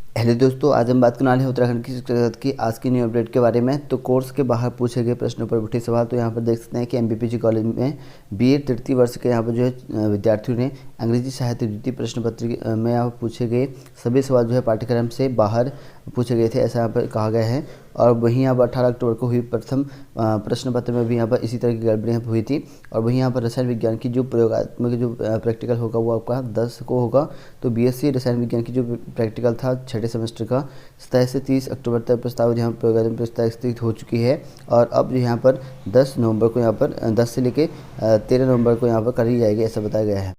Hello दोस्तों, आज हम बात करने वाले हैं उत्तराखंड की शिक्षा जगत की आज की न्यू अपडेट के बारे में। तो कोर्स के बाहर पूछे गए प्रश्नों पर उठे सवाल। तो यहाँ पर देख सकते हैं कि एमबीपीजी कॉलेज में बीएड तृतीय वर्ष के यहाँ पर जो है विद्यार्थियों ने अंग्रेजी साहित्य द्वितीय प्रश्न पत्र में यहाँ पर पूछे गए सभी सवाल जो है पाठ्यक्रम से बाहर पूछे गए थे, ऐसा यहाँ पर कहा गया है। और वहीं यहाँ पर 18 अक्टूबर को हुई प्रथम प्रश्न पत्र में भी यहाँ पर इसी तरह की गड़बड़ी यहाँ पर हुई थी। और वहीं यहाँ पर रसायन विज्ञान की जो प्रयोगात्मक जो प्रैक्टिकल होगा वो आपका 10 को होगा। तो बीएससी रसायन विज्ञान की जो प्रैक्टिकल था छठे सेमेस्टर का 27 से 30 अक्टूबर तक प्रस्तावित यहाँ प्रयोगात्मक प्रस्तावित हो चुकी है। और अब जो यहाँ पर 10 नवंबर को यहाँ पर 10 से लेकर 13 नवंबर को यहाँ पर करी जाएगी, ऐसा बताया गया है।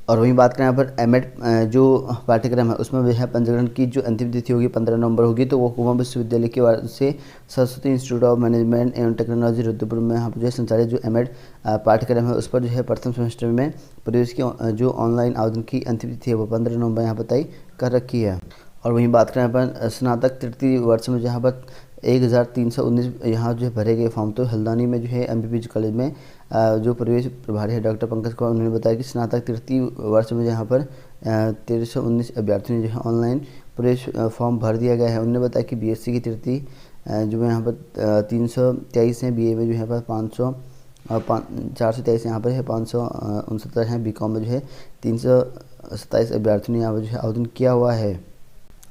और वहीं बात करें यहाँ पर एमएड जो पाठ्यक्रम है उसमें वह पंजीकरण की जो अंतिम तिथि होगी 15 नवंबर होगी। तो वो कुमाऊं विश्वविद्यालय की ओर से सरस्वती इंस्टीट्यूट ऑफ मैनेजमेंट एवं टेक्नोलॉजी रुद्रपुर में यहाँ पर जो है संचालित जो एमएड पाठ्यक्रम है उस पर जो है प्रथम सेमेस्टर में प्रवेश की जो ऑनलाइन आवेदन की अंतिम तिथि है वो 15 नवंबर यहाँ पर तय कर रखी है। और वहीं बात करें यहाँ पर स्नातक तृतीय वर्ष में जहाँ पर 1319 यहाँ जो है भरे गए फॉर्म। तो हल्द्वानी में जो है एमबीपीजी कॉलेज में जो प्रवेश प्रभारी है डॉक्टर पंकज कुमार, उन्होंने बताया कि स्नातक तृतीय वर्ष में यहाँ पर 1319 अभ्यर्थियों ने जो है ऑनलाइन प्रवेश फॉर्म भर दिया गया है। उन्होंने बताया कि बीएससी की तृतीय जो यहाँ पर 323 हैं, बीए में जो है पर 423 यहाँ पर है, 569 हैं, बीकॉम में जो है 327 अभ्यर्थियों ने यहाँ पर जो है आवेदन किया हुआ है।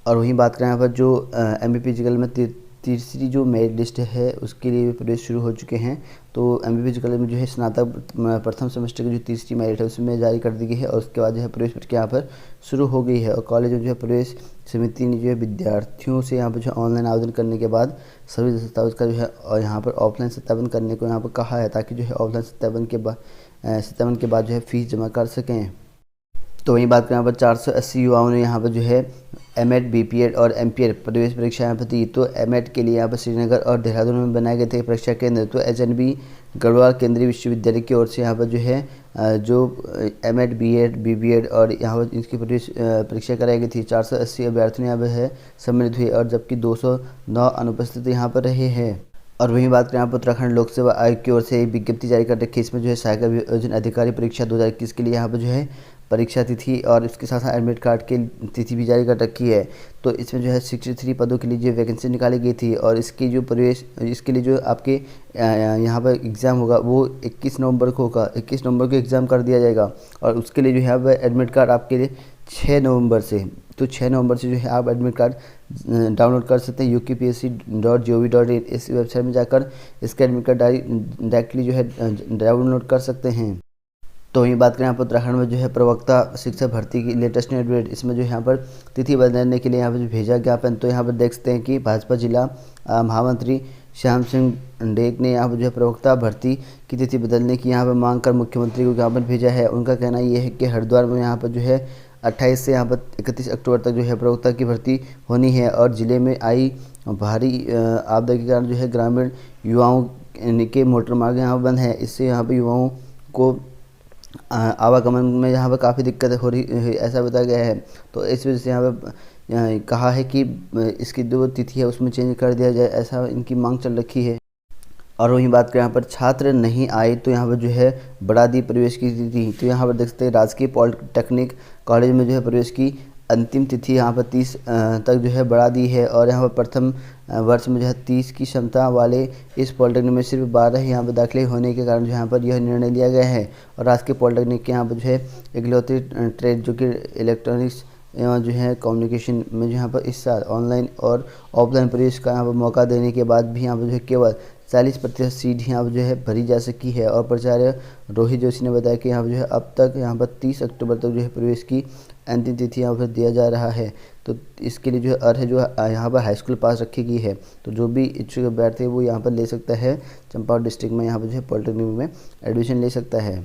और वहीं बात करें यहाँ पर जो एमबीपीजी कॉलेज में तीसरी जो मेरिट लिस्ट है उसके लिए भी प्रवेश शुरू हो चुके हैं। तो एमबीपीजी कॉलेज में जो है स्नातक प्रथम सेमेस्टर की जो तीसरी मेरिट है उसमें जारी कर दी गई है और उसके बाद जो है प्रवेश प्रक्रिया यहाँ पर शुरू हो गई है। और कॉलेज में जो है प्रवेश समिति ने जो है विद्यार्थियों से यहाँ पर जो है ऑनलाइन आवेदन करने के बाद सभी दस्तावेज का जो है और यहाँ पर ऑफलाइन सत्यापन करने को यहाँ पर कहा है, ताकि जो है ऑफलाइन सत्यापन के बाद जो है फीस जमा कर सकें। तो वहीं बात करें यहाँ पर 480 युवाओं ने यहाँ पर जो है एमएड, बीपीएड और एमपीएड प्रवेश परीक्षा यहाँ पर दी। तो एमएड के लिए यहाँ पर श्रीनगर और देहरादून में बनाए गए थे परीक्षा केंद्र। तो एचएनबी गढ़वाल केंद्रीय विश्वविद्यालय की ओर से यहाँ पर जो है जो एमएड, बीएड, बीबीएड और यहाँ पर इसकी प्रवेश परीक्षा कराई गई थी। 480 अभ्यर्थियों यहाँ पर है सम्मिलित हुए और जबकि 209 अनुपस्थित यहाँ पर रहे हैं। और वहीं बात करें यहाँ पर उत्तराखंड लोक सेवा आयोग की ओर से एक विज्ञप्ति जारी कर रखी है। इसमें जो है सहायक अभियोजन अधिकारी परीक्षा 2021 के लिए यहाँ पर जो है परीक्षा तिथि और इसके साथ साथ एडमिट कार्ड की तिथि भी जारी कर रखी है। तो इसमें जो है 63 पदों के लिए जो वैकेंसी निकाली गई थी और इसकी जो प्रवेश इसके लिए जो आपके यहाँ पर एग्ज़ाम होगा वो 21 नवंबर को होगा। 21 नवंबर को एग्ज़ाम कर दिया जाएगा और उसके लिए जो है अब एडमिट कार्ड आपके लिए 6 नवंबर से, तो 6 नवंबर से जो है आप एडमिट कार्ड डाउनलोड कर सकते हैं upsc.gov.in इस वेबसाइट में जाकर इसका एडमिट कार्ड डायरेक्टली जो है डाउनलोड कर सकते हैं। तो वहीं बात करें यहाँ पर उत्तराखंड में जो है प्रवक्ता शिक्षक भर्ती की लेटेस्ट न्यू अपडेट, इसमें जो है यहाँ पर तिथि बदलने के लिए यहाँ पर जो भेजा ज्ञापन। तो यहाँ पर देख सकते हैं कि भाजपा जिला महामंत्री श्याम सिंह डेक ने यहाँ पर जो है प्रवक्ता भर्ती की तिथि बदलने की यहाँ पर मांग कर मुख्यमंत्री को ज्ञापन भेजा है। उनका कहना ये है कि हरिद्वार में यहाँ पर जो है 28 से यहाँ पर 31 अक्टूबर तक जो है प्रवक्ता की भर्ती होनी है। और ज़िले में आई भारी आपदा के कारण जो है ग्रामीण युवाओं के मोटर मार्ग यहाँ पर बंद है। इससे यहाँ पर युवाओं को आवागमन में यहाँ पर काफ़ी दिक्कत हो रही है, ऐसा बताया गया है। तो इस वजह से यहाँ पर कहा है कि इसकी जो तिथि है उसमें चेंज कर दिया जाए, ऐसा इनकी मांग चल रखी है। और वहीं बात करें यहाँ पर छात्र नहीं आए तो यहाँ पर जो है बढ़ा दी प्रवेश की तिथि। तो यहाँ पर देख सकते हैं राजकीय पॉलिटेक्निक कॉलेज में जो है प्रवेश की अंतिम तिथि यहाँ पर 30 तक जो है बढ़ा दी है। और यहाँ पर प्रथम वर्ष में जो है 30 की क्षमता वाले इस पॉलिटेक्निक में सिर्फ 12 ही यहाँ पर दाखिले होने के कारण जो यहाँ पर यह निर्णय लिया गया है। और राजकीय पॉलिटेक्निक के यहाँ पर जो है इकलौती ट्रेड जो कि इलेक्ट्रॉनिक्स एवं जो है कम्युनिकेशन में जो यहाँ पर इस साल ऑनलाइन और ऑफलाइन प्रवेश का यहाँ पर मौका देने के बाद भी यहाँ पर जो है केवल 40% सीट यहाँ पर जो है भरी जा सकी है। और प्राचार्य रोहित जोशी ने बताया कि यहाँ पर जो है अब तक यहाँ पर 30 अक्टूबर तक जो है प्रवेश की अंतिम तिथि यहाँ पर दिया जा रहा है। तो इसके लिए जो है अर्ह जो यहाँ पर हाई स्कूल पास रखी गई है। तो जो भी इच्छुक अभ्यर्थी है वो यहाँ पर ले सकता है, चंपावत डिस्ट्रिक्ट में यहाँ पर जो है पॉलिटेक्निक में एडमिशन ले सकता है।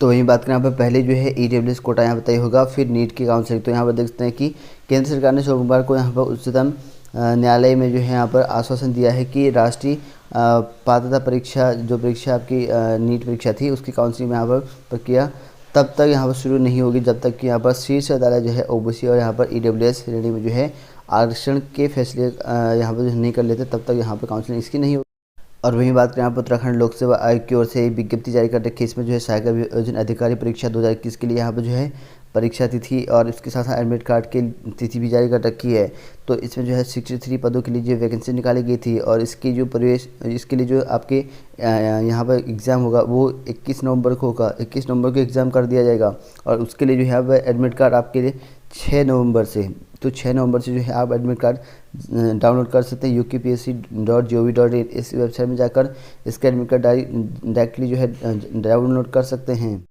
तो वहीं बात करें यहाँ पर पहले जो है ईडब्ल्यूएस कोटा यहाँ पर तय होगा, फिर नीट की काउंसलिंग। तो यहाँ पर देख सकते हैं कि केंद्र सरकार ने सोमवार को यहाँ पर उच्चतम न्यायालय में जो है यहाँ पर आश्वासन दिया है कि राष्ट्रीय पात्रता परीक्षा जो परीक्षा आपकी नीट परीक्षा थी उसकी काउंसलिंग में यहाँ पर प्रक्रिया तब तक यहाँ पर शुरू नहीं होगी जब तक कि यहाँ पर शीर्ष अदालत जो है ओबीसी और यहाँ पर ईडब्ल्यूएस श्रेणी में जो है आरक्षण के फैसले यहाँ पर जो नहीं कर लेते, तब तक यहाँ पर काउंसलिंग इसकी नहीं होगी। और वहीं बात करें आप उत्तराखंड लोक सेवा आयोग की ओर से एक विज्ञप्ति जारी कर रखी है। इसमें जो है सहायक अभियोजन अधिकारी परीक्षा 2021 के लिए यहाँ पर जो है परीक्षा तिथि और इसके साथ साथ एडमिट कार्ड की तिथि भी जारी कर रखी है। तो इसमें जो है 63 पदों के लिए जो वैकेंसी निकाली गई थी और इसकी जो प्रवेश इसके लिए जो आपके यहाँ पर एग्ज़ाम होगा वो 21 नवंबर को होगा। 21 नवंबर को एग्ज़ाम कर दिया जाएगा और उसके लिए जो है अब एडमिट कार्ड आपके लिए 6 नवंबर से, तो 6 नवंबर से जो है आप एडमिट कार्ड डाउनलोड कर सकते हैं upsc.gov.in इस वेबसाइट में जाकर इसका एडमिट कार्ड डायरेक्टली जो है डाउनलोड कर सकते हैं।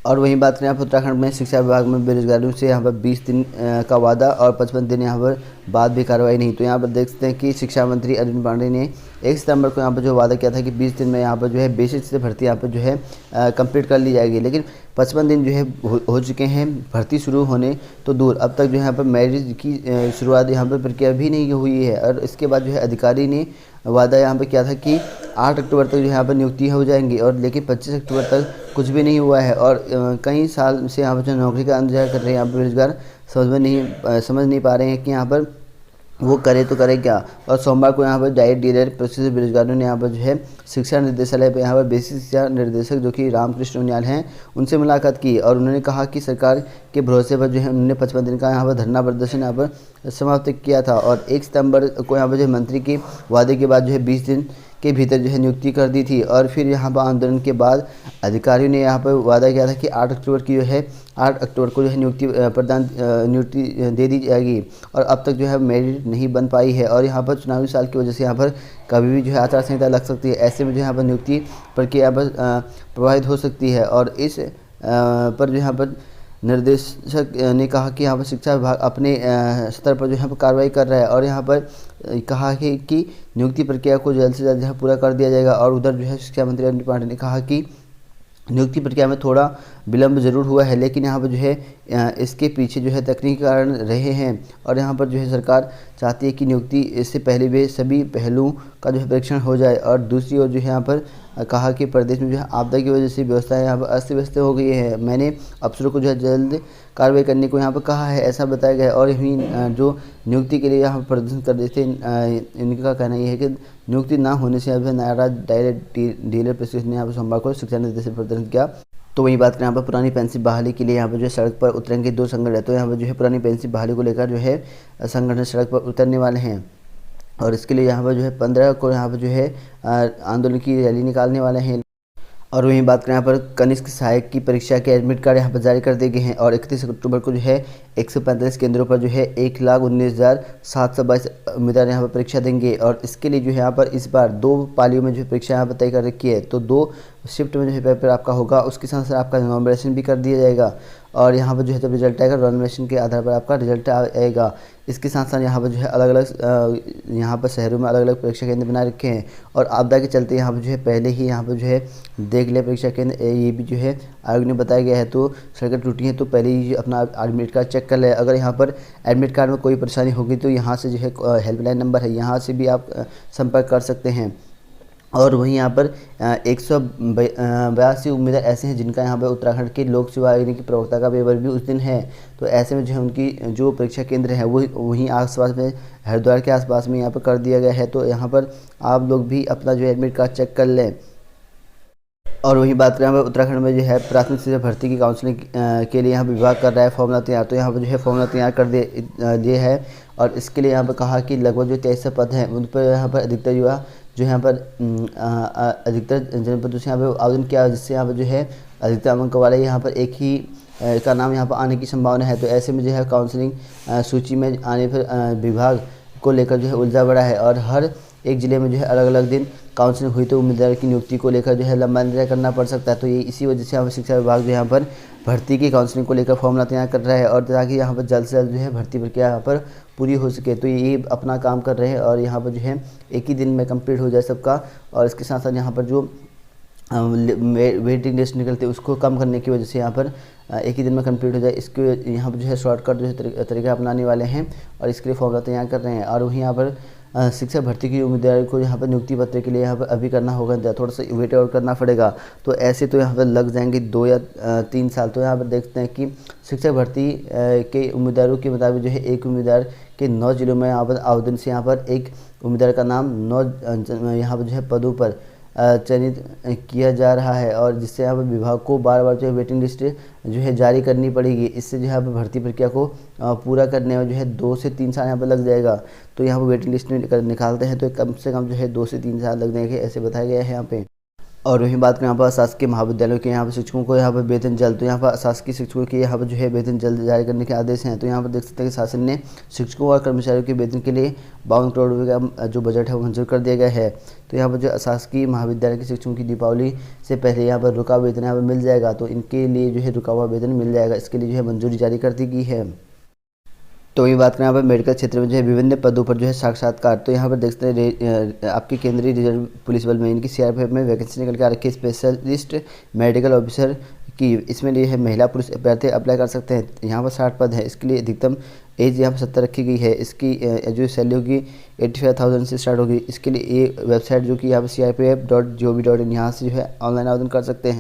और वहीं बात करें आप उत्तराखंड में शिक्षा विभाग में बेरोजगारियों से यहाँ पर 20 दिन का वादा और 55 दिन यहाँ पर बाद भी कार्रवाई नहीं। तो यहाँ पर देख सकते हैं कि शिक्षा मंत्री अरविंद पांडे ने 1 सितंबर को यहाँ पर जो वादा किया था कि 20 दिन में यहाँ पर जो है बेसिक से भर्ती यहाँ पर जो है कंप्लीट कर ली जाएगी, लेकिन 55 दिन जो है हो चुके हैं भर्ती शुरू होने तो दूर, अब तक जो है यहाँ पर मैरिज की शुरुआत यहाँ पर प्रक्रिया भी नहीं हुई है। और इसके बाद जो है अधिकारी ने वादा यहाँ पर किया था कि 8 अक्टूबर तक जो यहाँ पर नियुक्ति हो जाएंगी और लेकिन 25 अक्टूबर तक कुछ भी नहीं हुआ है। और कई साल से यहाँ पर जो नौकरी का इंतजार कर रहे हैं यहाँ पर बेरोजगार समझ नहीं पा रहे हैं कि यहाँ पर वो करे तो करे क्या। और सोमवार को यहाँ पर डायरेक्ट डीलर प्रोसेस बेरोजगारों ने यहाँ पर जो है शिक्षा निर्देशालय पर यहाँ पर बेसिक शिक्षा निर्देशक जो कि रामकृष्ण उनियाल हैं उनसे मुलाकात की और उन्होंने कहा कि सरकार के भरोसे पर जो है उन्होंने 55 दिन का यहाँ पर धरना प्रदर्शन यहाँ पर समाप्त किया था। और 1 सितंबर को यहाँ पर जो मंत्री के वादे के बाद जो है 20 दिन के भीतर जो है नियुक्ति कर दी थी। और फिर यहाँ पर आंदोलन के बाद अधिकारियों ने यहाँ पर वादा किया था कि 8 अक्टूबर की जो है 8 अक्टूबर को जो है नियुक्ति दे दी जाएगी और अब तक जो है मेरिट नहीं बन पाई है। और यहाँ पर चुनावी साल की वजह से यहाँ पर कभी भी जो है आचार संहिता लग सकती है, ऐसे में जो यहाँ पर नियुक्ति प्रक्रिया पर प्रभावित हो सकती है। और इस पर जो यहाँ पर निर्देशक ने कहा कि यहाँ पर शिक्षा विभाग अपने स्तर पर जो है कार्रवाई कर रहा है और यहाँ पर कहा है कि नियुक्ति प्रक्रिया को जल्द से जल्द जो है पूरा कर दिया जाएगा। और उधर जो है शिक्षा मंत्री अरविंद पांडे ने कहा कि नियुक्ति प्रक्रिया में थोड़ा विलम्ब ज़रूर हुआ है, लेकिन यहाँ पर जो है इसके पीछे जो है तकनीकी कारण रहे हैं और यहाँ पर जो है सरकार चाहती है कि नियुक्ति इससे पहले भी सभी पहलुओं का जो है परीक्षण हो जाए। और दूसरी ओर जो है यहाँ पर कहा कि प्रदेश में जो है आपदा की वजह से व्यवस्थाएं यहाँ पर अस्त व्यस्त हो गई है। मैंने अफसरों को जो है जल्द कार्रवाई करने को यहाँ पर कहा है, ऐसा बताया गया है। और यही जो नियुक्ति के लिए यहाँ पर प्रदर्शन कर रहे थे इनका कहना यह है कि नियुक्ति ना होने से अभी नाराज डायरेक्ट डीलर प्रोसेस ने यहाँ पर सोमवार को शिक्षा निर्देशक प्रदर्शन किया। तो वही बात करें यहाँ पर पुरानी पेंशन बहाली के लिए यहाँ पर जो है सड़क पर उतरेंगे 2 संगठन है। तो यहाँ पर जो है पुरानी पेंशन बहाली को लेकर जो है संगठन सड़क पर उतरने वाले हैं और इसके लिए यहाँ पर जो है 15 को यहाँ पर जो है आंदोलन की रैली निकालने वाले हैं। और वहीं बात करें यहाँ पर कनिष्ठ सहायक की परीक्षा के एडमिट कार्ड यहाँ पर जारी कर दिए गए हैं और 31 अक्टूबर को जो है 145 केंद्रों पर जो है 1,19,722 उम्मीदवार यहाँ पर परीक्षा देंगे। और इसके लिए जो है यहाँ पर इस बार 2 पालियों में जो है परीक्षा यहाँ पर तय कर रखी है, तो 2 शिफ्ट में जो है पेपर आपका होगा। उसके साथ साथ आपका नॉमिनेशन भी कर दिया जाएगा और यहाँ पर जो है जब रिजल्ट आएगा नॉमिनेशन के आधार पर आपका रिजल्ट आएगा। इसके साथ साथ यहाँ पर जो है अलग अलग यहाँ पर शहरों में अलग अलग परीक्षा केंद्र बना रखे हैं और आपदा के चलते यहाँ पर जो है पहले ही यहाँ पर जो है देख ले परीक्षा केंद्र, ये भी जो है आयोग ने बताया गया है। तो सड़कें टूटी हैं तो पहले ही अपना एडमिट कार्ड चेक कर ले। अगर यहाँ पर एडमिट कार्ड में कोई परेशानी होगी तो यहाँ से जो है हेल्पलाइन नंबर है, यहाँ से भी आप संपर्क कर सकते हैं। और वहीं यहाँ पर 182 उम्मीदवार ऐसे हैं जिनका यहाँ पर उत्तराखंड के लोक सेवा आयोग की प्रवक्ता का पेपर भी उस दिन है। तो ऐसे में जो है उनकी जो परीक्षा केंद्र है वो वहीं आसपास में हरिद्वार के आसपास में यहाँ पर कर दिया गया है। तो यहाँ पर आप लोग भी अपना जो एडमिट कार्ड चेक कर लें। और वहीं बात करें उत्तराखंड में जो है प्राथमिक शिक्षा भर्ती की काउंसलिंग के लिए यहाँ पर विभाग कर रहा है फॉर्मूला तैयार। तो यहाँ पर जो है फॉर्मूला तैयार कर दिए है और इसके लिए यहाँ पर कहा कि लगभग जो 2300 पद हैं उन पर यहाँ पर अधिकतर युवा जो यहाँ पर अधिकतर जनपदों से यहाँ पर आवेदन किया, जिससे यहाँ पर जो है अधिकतर अंक वाले यहाँ पर एक ही का नाम यहाँ पर आने की संभावना है। तो ऐसे में जो है काउंसलिंग सूची में आने पर विभाग को लेकर जो है उलझा बड़ा है और हर एक ज़िले में जो है अलग अलग दिन काउंसलिंग हुई तो उम्मीदवार की नियुक्ति को लेकर जो है लंबा इंतजार करना पड़ सकता है। तो ये इसी वजह से यहाँ पर शिक्षा विभाग जो यहाँ पर भर्ती की काउंसलिंग को लेकर फॉर्मूला तैयार कर रहा है और ताकि यहाँ पर जल्द से जल्द जो है भर्ती प्रक्रिया यहाँ पर पूरी हो सके। तो ये अपना काम कर रहे हैं और यहाँ पर जो है एक ही दिन में कंप्लीट हो जाए सबका। और इसके साथ साथ यहाँ पर जो वेटिंग लिस्ट निकलती है उसको कम करने की वजह से यहाँ पर एक ही दिन में कंप्लीट हो जाए, इसके यहाँ पर जो है शॉर्टकट जो है तरीका अपनाने वाले हैं और इसके लिए फॉर्मूला तैयार कर रहे हैं। और वहीं यहाँ पर शिक्षक भर्ती की उम्मीदवार को यहाँ पर नियुक्ति पत्र के लिए यहाँ पर अभी करना होगा, थोड़ा सा वेट और करना पड़ेगा। तो ऐसे तो यहाँ पर लग जाएंगे 2 या 3 साल। तो यहाँ पर देखते हैं कि शिक्षक भर्ती के उम्मीदवारों के मुताबिक जो है एक उम्मीदवार के 9 जिलों में यहाँ पर आवेदन से यहाँ पर एक उम्मीदवार का नाम 9 यहाँ पर जो है पदों पर चयनित किया जा रहा है, और जिससे यहाँ पर विभाग को बार बार जो है वेटिंग लिस्ट जो है जारी करनी पड़ेगी। इससे जो है यहाँ पर भर्ती प्रक्रिया को पूरा करने में जो है 2 से 3 साल यहाँ पर लग जाएगा। तो यहाँ पर वेटिंग लिस्ट निकालते हैं तो कम से कम जो है 2 से 3 साल लग जाएंगे, ऐसे बताया गया है यहाँ पे। और वहीं बात करें यहाँ पर शासकीय महाविद्यालयों के यहाँ पर शिक्षकों को यहाँ पर वेतन जल्द, तो यहाँ पर शासकीय शिक्षकों के यहाँ पर जो है वेतन जल्द जारी करने के आदेश हैं। तो यहाँ पर देख सकते हैं कि शासन ने शिक्षकों और कर्मचारियों के वेतन के लिए 52 करोड़ रुपये का जो बजट है वो मंजूर कर दिया गया है। तो यहाँ पर जो शासकीय महाविद्यालय के शिक्षकों की दीपावली से पहले यहाँ पर रुका वेतन यहाँ पर मिल जाएगा, तो इनके लिए जो है रुका हुआ वेतन मिल जाएगा, इसके लिए जो है मंजूरी जारी कर दी गई है। तो वही बात करें यहाँ पर मेडिकल क्षेत्र में जो है विभिन्न पदों पर जो है साक्षात्कार। तो यहाँ पर देखते हैं आपकी केंद्रीय रिजर्व पुलिस बल में इनकी सीआरपीएफ में वैकेंसी निकल के आ रखी है स्पेशलिस्ट मेडिकल ऑफिसर की। इसमें लिए है महिला पुरुष अभ्यर्थी अप्लाई कर सकते हैं। यहाँ पर 60 पद है, इसके लिए अधिकतम एज यहाँ पर 70 रखी गई है। इसकी जो सैलरी होगी 85,000 से स्टार्ट होगी। इसके लिए ये वेबसाइट जो कि यहाँ पर CRPF.gov.in यहाँ से जो है ऑनलाइन आवेदन कर सकते हैं।